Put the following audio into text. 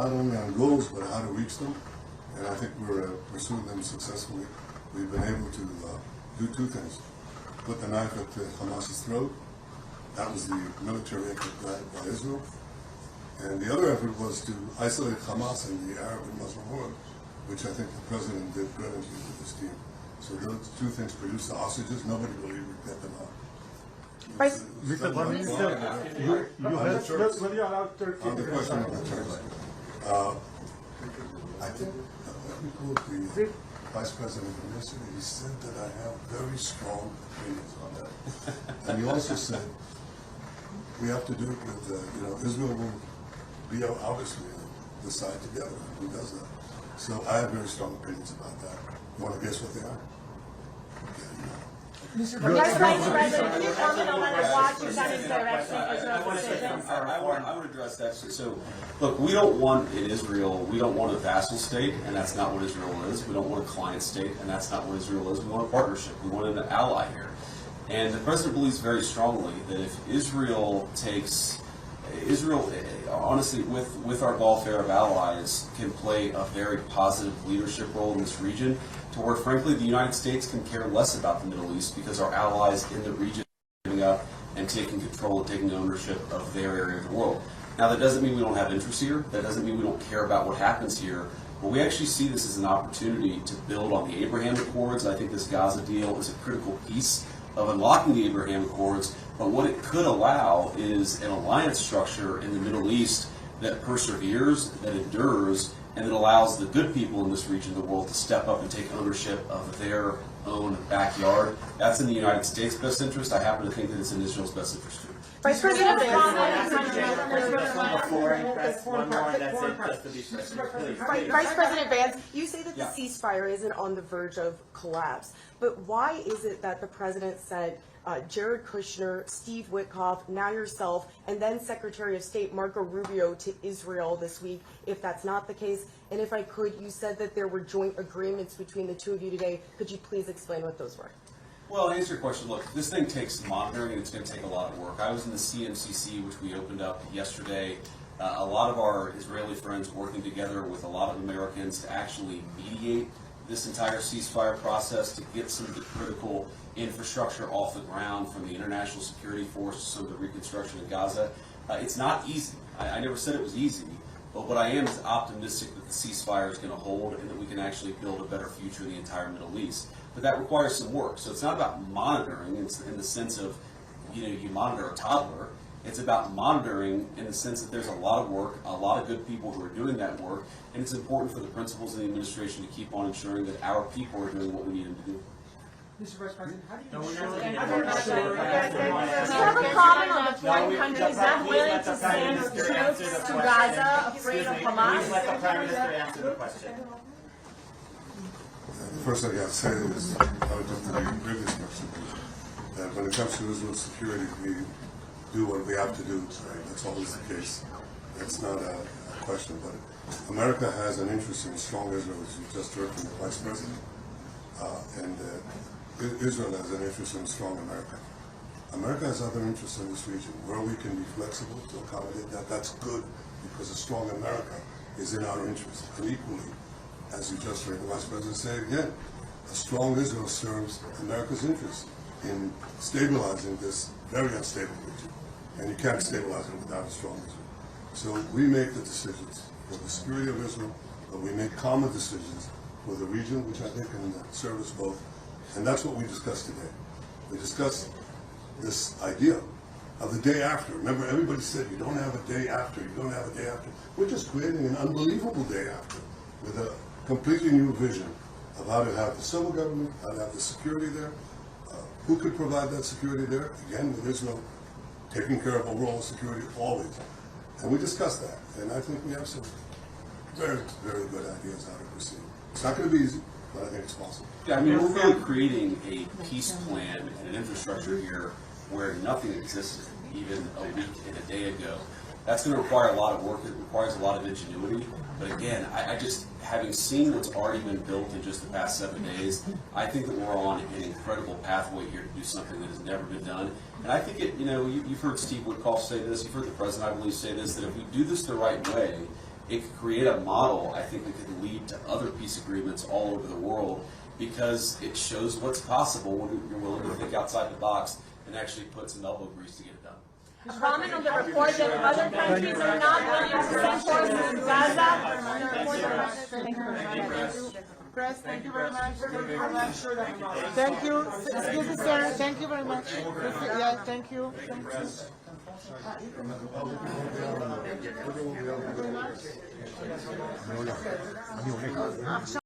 not only on goals, but how to reach them. And I think we're pursuing them successfully. We've been able to do two things. Put the knife at Hamas's throat. That was the military effort by Israel. And the other effort was to isolate Hamas in the Arab and Muslim world, which I think the president did brilliantly with his team. So those two things produced the hostages. Nobody believed we'd get them out. Mr. Prime Minister, will you allow Turkey on the question of the terms, I think, let me quote the Vice President yesterday. He said that I have very strong opinions on that. And he also said we have to do it with, Israel will be obviously decide together who does that. So I have very strong opinions about that. You want to guess what they are? Yes, Vice President, can you comment on why you've done insurrection Israel's decision? I would address that. So, look, we don't want in Israel, we don't want a vassal state, and that's not what Israel is. We don't want a client state, and that's not what Israel is. We want a partnership. We want an ally here. And the president believes very strongly that if Israel honestly, with our Gulf Arab allies, can play a very positive leadership role in this region, to where, frankly, the United States can care less about the Middle East because our allies in the region are giving up and taking control and taking ownership of their area of the world. Now, that doesn't mean we don't have interest here. That doesn't mean we don't care about what happens here. But we actually see this as an opportunity to build on the Abraham Accords. I think this Gaza deal is a critical piece of unlocking the Abraham Accords. But what it could allow is an alliance structure in the Middle East that perseveres, that endures, and that allows the good people in this region of the world to step up and take ownership of their own backyard. That's in the United States' best interest. I happen to think that it's in Israel's best interest too. Vice President Vice President Vance, you say that the ceasefire isn't on the verge of collapse, but why is it that the president sent Jared Kushner, Steve Witkoff, now yourself, and then Secretary of State Marco Rubio to Israel this week, if that's not the case? And if I could, you said that there were joint agreements between the two of you today. Could you please explain what those were? Well, to answer your question, look, this thing takes monitoring and it's going to take a lot of work. I was in the CMCC, which we opened up yesterday. A lot of our Israeli friends working together with a lot of Americans to actually mediate this entire ceasefire process, to get some of the critical infrastructure off the ground, from the international security force to some of the reconstruction in Gaza. It's not easy. I never said it was easy, but what I am is optimistic that the ceasefire is going to hold and that we can actually build a better future in the entire Middle East. But that requires some work. So it's not about monitoring in the sense of, you monitor a toddler. It's about monitoring in the sense that there's a lot of work, a lot of good people who are doing that work, and it's important for the principals of the administration to keep on ensuring that our people are doing what we need them to do. Mr. Vice President, how do you Do you have a comment on the foreign countries not willing to send troops to Gaza, afraid of Hamas? Please let the Prime Minister answer the question. The first thing I have to say is, relative to the previous question, that when it comes to Israel's security, we do what we have to do. Right? That's always the case. That's not a question. But America has an interest in strong Israel, as you just heard from the Vice President. And Israel has an interest in strong America. America has other interests in this region where we can be flexible to accommodate that. That's good, because a strong America is in our interest. And equally, as you just heard the Vice President say again, a strong Israel serves America's interest in stabilizing this very unstable region. And you can't stabilize it without a strong Israel. So we make the decisions for the security of Israel, but we make common decisions for the region, which I think can serve us both. And that's what we discussed today. We discussed this idea of the day after. Remember, everybody said you don't have a day after, you don't have a day after. We're just creating an unbelievable day after with a completely new vision of how to have the civil government, how to have the security there. Who could provide that security there? Again, with Israel taking care of overall security always. And we discussed that. And I think we have some very, very good ideas how to proceed. It's not going to be easy, but I think it's possible. Yeah, I mean, we're really creating a peace plan and an infrastructure here where nothing existed even a week and a day ago. That's going to require a lot of work. It requires a lot of ingenuity. But again, I just, having seen what's already been built in just the past 7 days, I think that we're on an incredible pathway here to do something that has never been done. And I think you've heard Steve Witkoff say this, you've heard the President, I believe, say this, that if we do this the right way, it could create a model, I think, that could lead to other peace agreements all over the world, because it shows what's possible when you're willing to think outside the box and actually put some elbow grease to get it done. A comment on the report that other countries are not willing to send forces to Gaza. Press, thank you very much. Thank you. Excuse me, sir. Thank you very much. Yeah, thank you. Thank you.